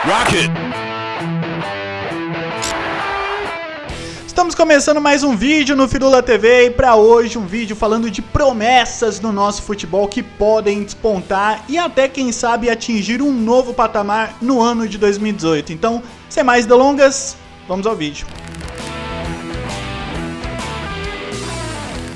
Rocket! Estamos começando mais um vídeo no Firula TV e para hoje um vídeo falando de promessas no nosso futebol que podem despontar e até quem sabe atingir um novo patamar no ano de 2018. Então, sem mais delongas, vamos ao vídeo.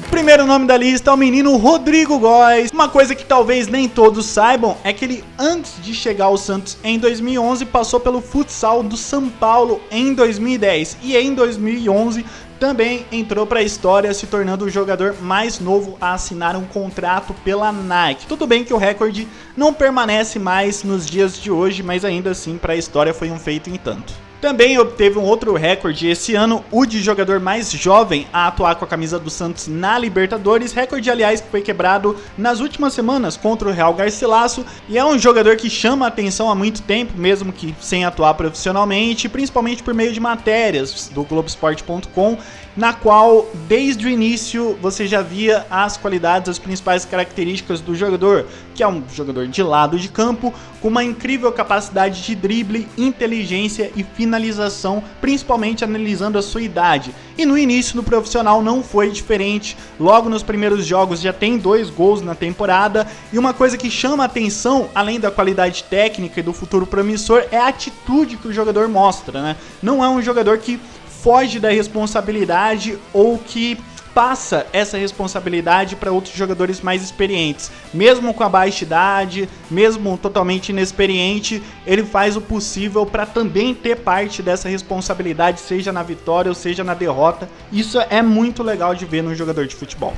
O primeiro nome da lista é o menino Rodrigo Góes. Uma coisa que talvez nem todos saibam é que ele, antes de chegar ao Santos em 2011, passou pelo futsal do São Paulo em 2010 e em 2011 também entrou para a história, se tornando o jogador mais novo a assinar um contrato pela Nike. Tudo bem que o recorde não permanece mais nos dias de hoje, mas ainda assim para a história foi um feito em tanto. Também obteve um outro recorde esse ano, o de jogador mais jovem a atuar com a camisa do Santos na Libertadores, recorde aliás que foi quebrado nas últimas semanas contra o Real Garcilaso, e é um jogador que chama a atenção há muito tempo, mesmo que sem atuar profissionalmente, principalmente por meio de matérias do Globoesporte.com, na qual desde o início você já via as qualidades, as principais características do jogador, que é um jogador de lado de campo, com uma incrível capacidade de drible, inteligência e finalização, principalmente analisando a sua idade. E no início no profissional não foi diferente, logo nos primeiros jogos já tem 2 gols na temporada, e uma coisa que chama a atenção, além da qualidade técnica e do futuro promissor, é a atitude que o jogador mostra, né? Não é um jogador que foge da responsabilidade ou que passa essa responsabilidade para outros jogadores mais experientes. Mesmo com a baixa idade, mesmo totalmente inexperiente, ele faz o possível para também ter parte dessa responsabilidade, seja na vitória ou seja na derrota. Isso é muito legal de ver num jogador de futebol.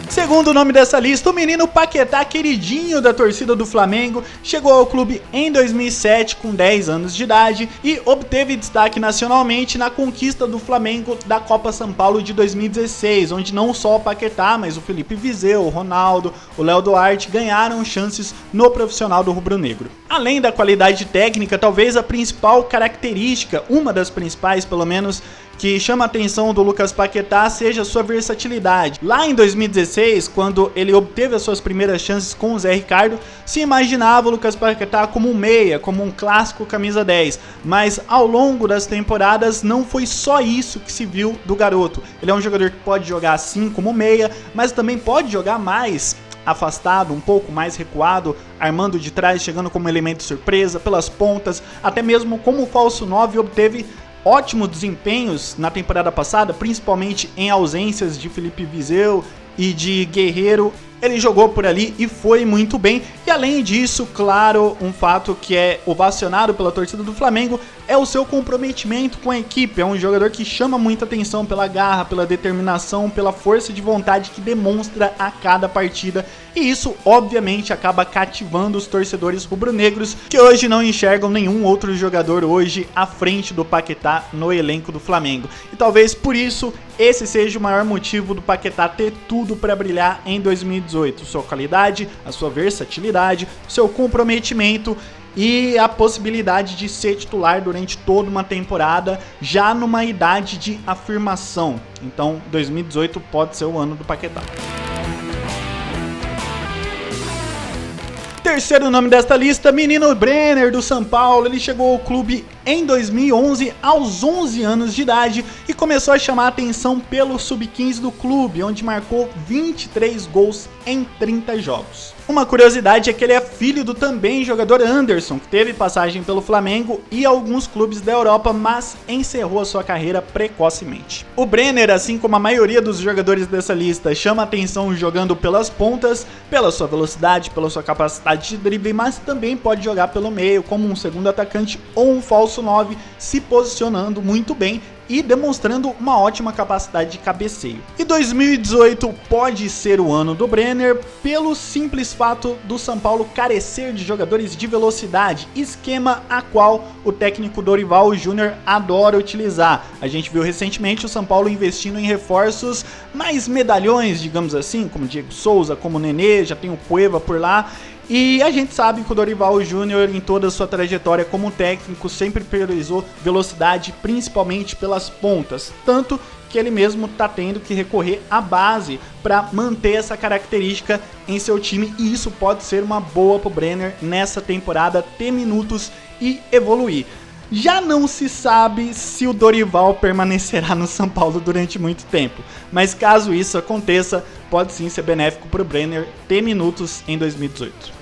Segundo o nome dessa lista, o menino Paquetá, queridinho da torcida do Flamengo, chegou ao clube em 2007 com 10 anos de idade e obteve destaque nacionalmente na conquista do Flamengo da Copa São Paulo de 2016, onde não só o Paquetá, mas o Felipe Viseu, o Ronaldo, o Léo Duarte ganharam chances no profissional do rubro-negro. Além da qualidade técnica, talvez a principal característica, uma das principais pelo menos, que chama a atenção do Lucas Paquetá seja sua versatilidade. Lá em 2016, quando ele obteve as suas primeiras chances com o Zé Ricardo, se imaginava o Lucas Paquetá como um meia, como um clássico camisa 10, mas ao longo das temporadas não foi só isso que se viu do garoto. Ele é um jogador que pode jogar assim como meia, mas também pode jogar mais afastado, um pouco mais recuado, armando de trás, chegando como elemento surpresa, pelas pontas, até mesmo como falso 9 obteve ótimos desempenhos na temporada passada, principalmente em ausências de Felipe Viseu e de Guerreiro. Ele jogou por ali e foi muito bem. E além disso, claro, um fato que é ovacionado pela torcida do Flamengo é o seu comprometimento com a equipe. É um jogador que chama muita atenção pela garra, pela determinação, pela força de vontade que demonstra a cada partida. E isso, obviamente, acaba cativando os torcedores rubro-negros, que hoje não enxergam nenhum outro jogador hoje à frente do Paquetá no elenco do Flamengo. E talvez por isso esse seja o maior motivo do Paquetá ter tudo para brilhar em 2018. Sua qualidade, a sua versatilidade, seu comprometimento e a possibilidade de ser titular durante toda uma temporada, já numa idade de afirmação. Então 2018 pode ser o ano do Paquetá. Terceiro nome desta lista, menino Brenner do São Paulo. Ele chegou ao clube em 2011 aos 11 anos de idade e começou a chamar a atenção pelo sub-15 do clube, onde marcou 23 gols em 30 jogos. Uma curiosidade é que ele é filho do também jogador Anderson, que teve passagem pelo Flamengo e alguns clubes da Europa, mas encerrou a sua carreira precocemente. O Brenner, assim como a maioria dos jogadores dessa lista, chama atenção jogando pelas pontas, pela sua velocidade, pela sua capacidade de drible, mas também pode jogar pelo meio, como um segundo atacante ou um falso 9, se posicionando muito bem e demonstrando uma ótima capacidade de cabeceio. E 2018 pode ser o ano do Brenner pelo simples fato do São Paulo carecer de jogadores de velocidade, esquema a qual o técnico Dorival Júnior adora utilizar. A gente viu recentemente o São Paulo investindo em reforços mais medalhões, digamos assim, como Diego Souza, como Nenê, já tem o Cueva por lá. E a gente sabe que o Dorival Júnior, em toda a sua trajetória como técnico, sempre priorizou velocidade, principalmente pelas pontas. Tanto que que ele mesmo tá tendo que recorrer à base para manter essa característica em seu time, e isso pode ser uma boa pro Brenner nessa temporada, ter minutos e evoluir. Já não se sabe se o Dorival permanecerá no São Paulo durante muito tempo, mas caso isso aconteça, pode sim ser benéfico para o Brenner ter minutos em 2018.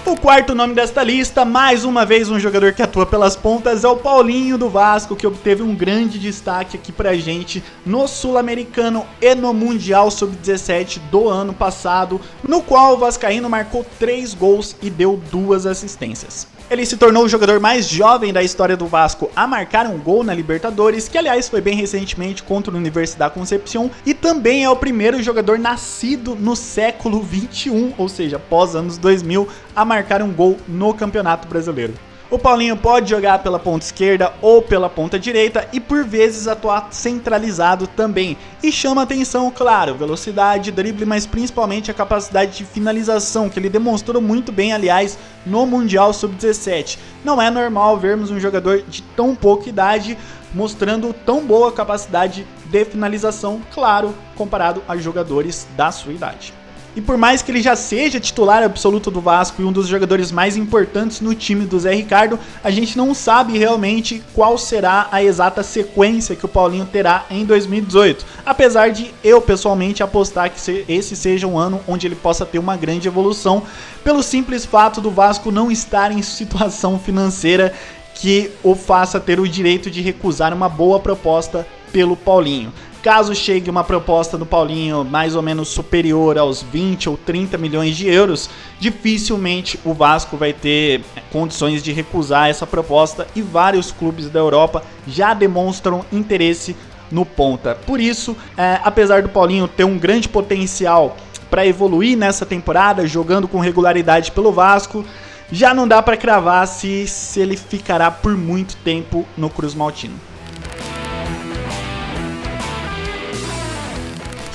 O quarto nome desta lista, mais uma vez um jogador que atua pelas pontas, é o Paulinho do Vasco, que obteve um grande destaque aqui pra gente no Sul-Americano e no Mundial Sub-17 do ano passado, no qual o vascaíno marcou 3 gols e deu 2 assistências. Ele se tornou o jogador mais jovem da história do Vasco a marcar um gol na Libertadores, que aliás foi bem recentemente contra a Universidad Concepción, e também é o primeiro jogador nascido no século 21, ou seja, pós anos 2000, a marcar um gol no Campeonato Brasileiro. O Paulinho pode jogar pela ponta esquerda ou pela ponta direita e por vezes atuar centralizado também. E chama atenção, claro, velocidade, drible, mas principalmente a capacidade de finalização, que ele demonstrou muito bem, aliás, no Mundial Sub-17. Não é normal vermos um jogador de tão pouca idade mostrando tão boa capacidade de finalização, claro, comparado a jogadores da sua idade. E por mais que ele já seja titular absoluto do Vasco e um dos jogadores mais importantes no time do Zé Ricardo, a gente não sabe realmente qual será a exata sequência que o Paulinho terá em 2018. Apesar de eu pessoalmente apostar que esse seja um ano onde ele possa ter uma grande evolução, pelo simples fato do Vasco não estar em situação financeira que o faça ter o direito de recusar uma boa proposta pelo Paulinho. Caso chegue uma proposta do Paulinho mais ou menos superior aos 20 ou 30 milhões de euros, dificilmente o Vasco vai ter condições de recusar essa proposta, e vários clubes da Europa já demonstram interesse no ponta. Por isso, apesar do Paulinho ter um grande potencial para evoluir nessa temporada, jogando com regularidade pelo Vasco, já não dá para cravar se ele ficará por muito tempo no Cruz Maltino.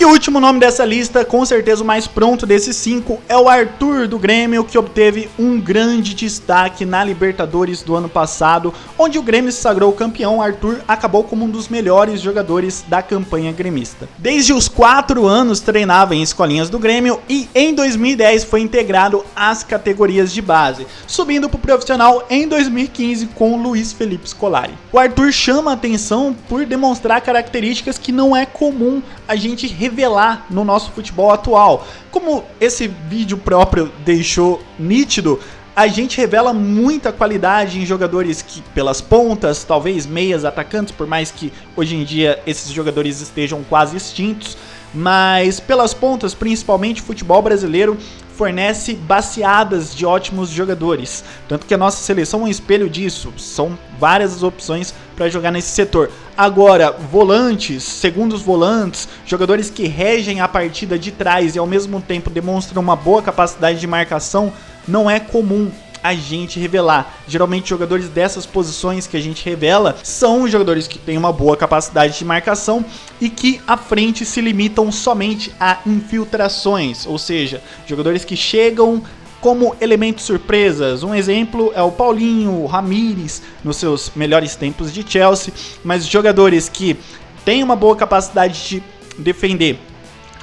E o último nome dessa lista, com certeza o mais pronto desses 5, é o Arthur do Grêmio, que obteve um grande destaque na Libertadores do ano passado, onde o Grêmio se sagrou campeão. O Arthur acabou como um dos melhores jogadores da campanha gremista. Desde os 4 anos treinava em escolinhas do Grêmio e em 2010 foi integrado às categorias de base, subindo para o profissional em 2015 com o Luiz Felipe Scolari. O Arthur chama a atenção por demonstrar características que não é comum a gente revelar no nosso futebol atual. Como esse vídeo próprio deixou nítido, a gente revela muita qualidade em jogadores que pelas pontas, talvez meias, atacantes, por mais que hoje em dia esses jogadores estejam quase extintos, mas pelas pontas, principalmente o futebol brasileiro fornece baciadas de ótimos jogadores, tanto que a nossa seleção é um espelho disso, são várias as opções para jogar nesse setor. Agora, volantes, segundos volantes, jogadores que regem a partida de trás e ao mesmo tempo demonstram uma boa capacidade de marcação, não é comum a gente revelar. Geralmente jogadores dessas posições que a gente revela são jogadores que têm uma boa capacidade de marcação e que à frente se limitam somente a infiltrações, ou seja, jogadores que chegam como elementos surpresas. Um exemplo é o Paulinho, o Ramires, nos seus melhores tempos de Chelsea, mas jogadores que têm uma boa capacidade de defender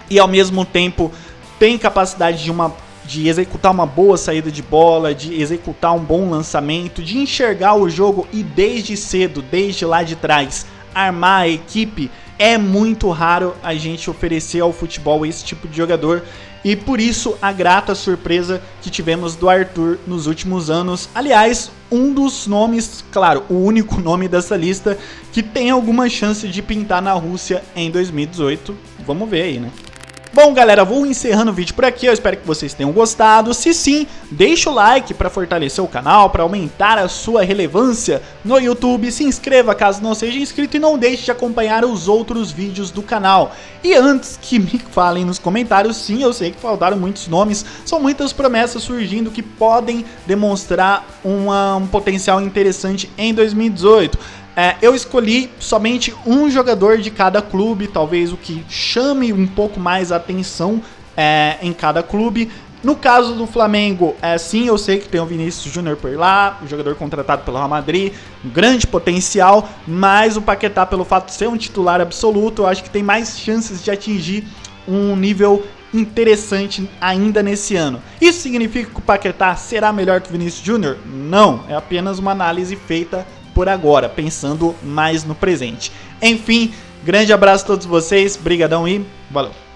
e ao mesmo tempo têm capacidade de executar uma boa saída de bola, de executar um bom lançamento, de enxergar o jogo e desde cedo, desde lá de trás, armar a equipe. É muito raro a gente oferecer ao futebol esse tipo de jogador e por isso a grata surpresa que tivemos do Arthur nos últimos anos. Aliás, um dos nomes, claro, o único nome dessa lista que tem alguma chance de pintar na Rússia em 2018. Vamos ver aí, né? Bom, galera, vou encerrando o vídeo por aqui, eu espero que vocês tenham gostado. Se sim, deixa o like para fortalecer o canal, para aumentar a sua relevância no YouTube. Se inscreva caso não seja inscrito e não deixe de acompanhar os outros vídeos do canal. E antes que me falem nos comentários, sim, eu sei que faltaram muitos nomes, são muitas promessas surgindo que podem demonstrar um potencial interessante em 2018. Eu escolhi somente um jogador de cada clube, talvez o que chame um pouco mais a atenção em cada clube. No caso do Flamengo, sim, eu sei que tem o Vinícius Júnior por lá, o jogador contratado pelo Real Madrid, um grande potencial, mas o Paquetá, pelo fato de ser um titular absoluto, eu acho que tem mais chances de atingir um nível interessante ainda nesse ano. Isso significa que o Paquetá será melhor que o Vinícius Júnior? Não, é apenas uma análise feita por agora, pensando mais no presente. Enfim, grande abraço a todos vocês, brigadão e valeu!